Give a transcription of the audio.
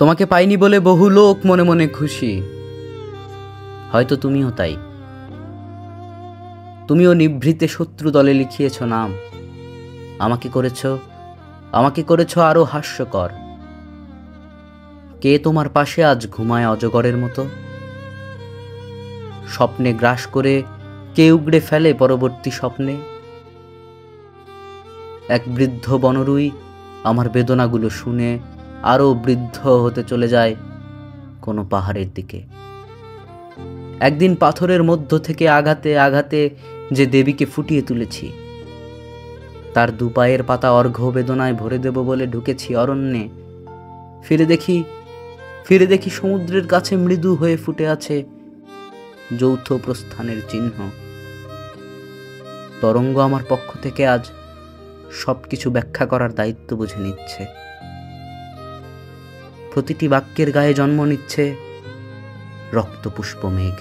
তোমাকে পাইনি বলে বহু লোক মনে মনে খুশি, হয়তো তুমিও তাই। তুমিও নিভৃতে শত্রু দলে লিখিয়েছ নাম, আমাকে করেছ আরো হাস্যকর। কে তোমার পাশে আজ ঘুমায় অজগরের মতো? স্বপ্নে গ্রাস করে কে উগড়ে ফেলে পরবর্তী স্বপ্নে? এক বৃদ্ধ বনরুই আমার বেদনাগুলো শুনে আরো বৃদ্ধ হতে চলে যায় কোনো পাহাড়ের দিকে। একদিন পাথরের মধ্য থেকে আঘাতে আঘাতে যে দেবীকে ফুটিয়ে তুলেছি, তার দুপায়ের পাতা অর্ঘ্য বেদনায় ভরে দেব বলে ঢুকেছি অরণ্যে। ফিরে দেখি সমুদ্রের কাছে মৃদু হয়ে ফুটে আছে যৌথ প্রস্থানের চিহ্ন। তরঙ্গ আমার পক্ষ থেকে আজ সবকিছু ব্যাখ্যা করার দায়িত্ব বুঝে নিচ্ছে। প্রতিটি বাক্যের গায়ে জন্ম নিচ্ছে রক্তপুষ্প মেঘ।